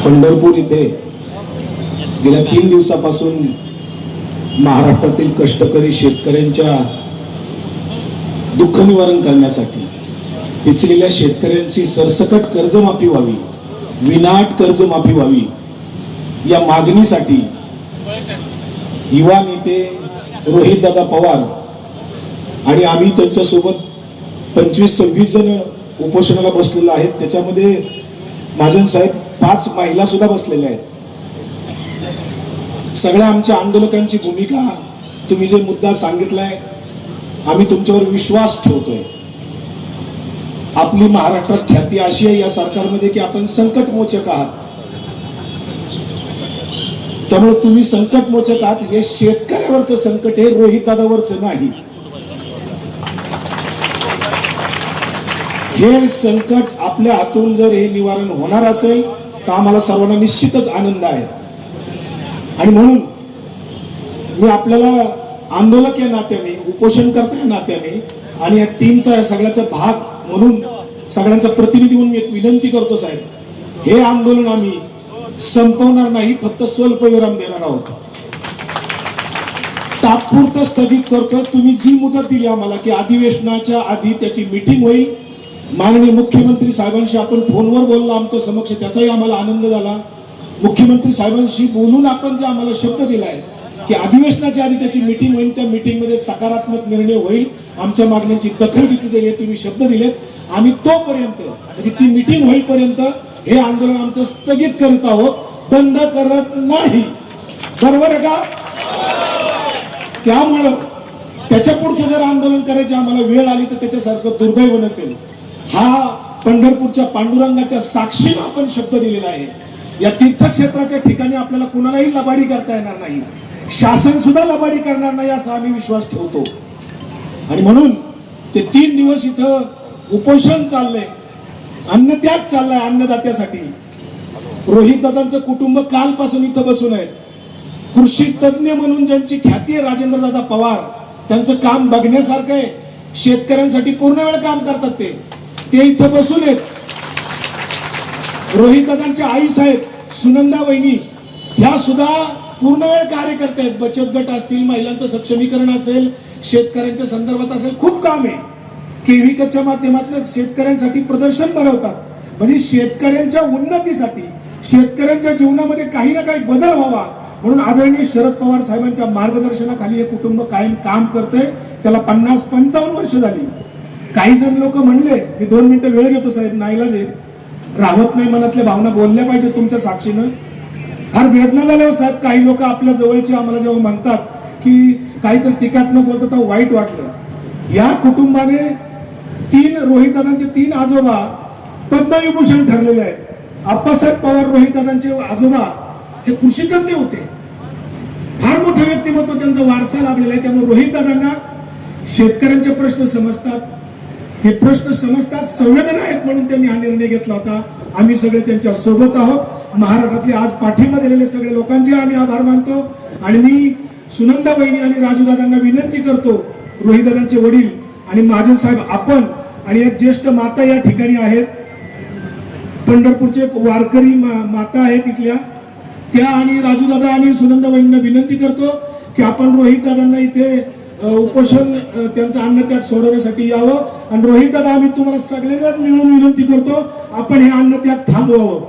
पंढरपूर इथे गेल्या 3 दिवसापासून महाराष्ट्रातील कष्टकरी शेतकऱ्यांच्या दुःख निवारण करण्यासाठी पिचलेल्या शेतकऱ्यांची सरसकट कर्जमाफी व्हावी, विनाट कर्जमाफी व्हावी या मागणीसाठी युवा नेते रोहितदादा पवार आणि आम्ही त्यांच्यासोबत 25-26 जण उपोषणाला बसलेले आहेत। त्याच्यामध्ये महाजन साहेब 5 महिला सुद्धा बसलेल्या आहेत। सगळ्या आमच्या आंदोलकांची भूमिका, तुम्ही जे मुद्दा सांगितलाय, आम्ही तुमच्यावर विश्वास ठेवतोय। आपली महाराष्ट्रात ख्याती अशी आहे या सरकारमध्ये की आपण संकटमोचक आहात, त्यामुळे तुम्ही संकटमोचक आहात। हे शेतकऱ्यावरचं संकट आहे, रोहितदादावरचं नाही। हे संकट आपल्या हातून जर हे निवारण होणार असेल तर आम्हाला सर्वांना निश्चितच आनंद आहे। आणि म्हणून मी आपल्याला आंदोलक या नात्याने, उपोषणकर्ता या नात्याने आणि या टीमचा या सगळ्याचा भाग म्हणून सगळ्यांचा प्रतिनिधी म्हणून एक विनंती करतो साहेब, हे आंदोलन आम्ही संपवणार नाही, फक्त स्वल्प विराम देणार आहोत, तात्पुरतं स्थगित करतो। तुम्ही जी मुदत दिली आम्हाला की अधिवेशनाच्या आधी त्याची मीटिंग होईल, माननीय मुख्यमंत्री साहेबांशी आपण फोनवर बोललो आमच्या समक्ष, त्याचाही आम्हाला आनंद झाला। मुख्यमंत्री साहेबांशी बोलून आपण जे आम्हाला शब्द दिलाय की अधिवेशनाच्या आधी त्याची मीटिंग होईल, त्या मीटिंगमध्ये सकारात्मक निर्णय होईल, आमच्या मागण्यांची दखल घेतली जाईल, तुम्ही शब्द दिलेत। आम्ही तोपर्यंत म्हणजे ती मीटिंग होईपर्यंत हे आंदोलन आमचं स्थगित करत आहोत, बंद करत नाही, बरोबर आहे का? त्यामुळं त्याच्या पुढचं जर आंदोलन करायचं आम्हाला वेळ आली तर त्याच्यासारखं दुर्दैव नसेल। हा पंढरपूरच्या पांडुरंगाच्या साक्षीने आपण शब्द दिलेला आहे। या तीर्थक्षेत्राच्या ठिकाणी आपल्याला कुणालाही लबाडी करता येणार नाही, शासन सुद्धा लबाडी करणार नाही असा आम्ही विश्वास ठेवतो। आणि म्हणून ते 3 दिवस इथं उपोषण चाललंय, अन्नत्याग चाललाय अन्नदात्यासाठी। रोहितदादांचं कुटुंब कालपासून इथं बसून आहे। कृषी तज्ञ म्हणून ज्यांची ख्याती आहे राजेंद्रदादा पवार, त्यांचं काम बघण्यासारखं आहे। शेतकऱ्यांसाठी पूर्ण वेळ काम करतात ते इथं बसून आहेत। रोहितदादांच्या आई साहेब सुनंदा वहिनी ह्या सुद्धा पूर्ण वेळ कार्यकर्ते आहेत। बचत गट असतील, महिलांचं सक्षमीकरण असेल, शेतकऱ्यांच्या संदर्भात असेल, खूप काम आहे। केव्हीकच्या माध्यमातून शेतकऱ्यांसाठी प्रदर्शन भरवतात, म्हणजे शेतकऱ्यांच्या उन्नतीसाठी, शेतकऱ्यांच्या जीवनामध्ये काही ना काही बदल व्हावा म्हणून आदरणीय शरद पवार साहेबांच्या मार्गदर्शनाखाली हे कुटुंब कायम काम करतंय। त्याला 50-55 वर्ष झाली। काही जण लोक म्हणले, मी 2 मिनिटं वेळ घेतो साहेब, नाईलाज आहे, राहत नाही, मनातल्या भावना बोलल्या पाहिजे तुमच्या साक्षीनं। फार वेदना झाल्या साहेब, काही लोक आपल्या जवळचे आम्हाला जेव्हा म्हणतात की काहीतरी टीकात न बोलता तर वाईट वाटलं। या कुटुंबाने रोहितदादांचे 3 आजोबा पद्मविभूषण ठरलेले आहेत। आप्पासाहेब पवार रोहितदादांचे आजोबा हे कृषीतज्ञ होते, फार मोठे व्यक्तिमत्व, त्यांचा वारसा लाभलेला आहे। त्यामुळे रोहितदादांना शेतकऱ्यांचे प्रश्न समजतात, हे प्रश्न समजतात, संवेदना आहेत, म्हणून त्यांनी हा निर्णय घेतला होता। आम्ही सगळे त्यांच्या सोबत आहोत। महाराष्ट्रातले आज पाठिंबा दिलेले सगळे लोकांचे आम्ही आभार मानतो। आणि मी सुनंदा वहिनी आणि राजूदादांना विनंती करतो, रोहितदादांचे वडील आणि महाजन साहेब आपण आणि एक ज्येष्ठ माता या ठिकाणी आहेत, पंढरपूरचे एक वारकरी माता आहेत तिथल्या, त्या आणि राजूदादा आणि सुनंदा वहिनींना विनंती करतो की आपण रोहितदादांना इथे उपोषण त्यांचा अन्नत्याग सोडवण्यासाठी यावं। आणि रोहितदादा, आम्ही तुम्हाला सगळ्यांना मिळून विनंती करतो, आपण हे अन्नत्याग थांबवावं।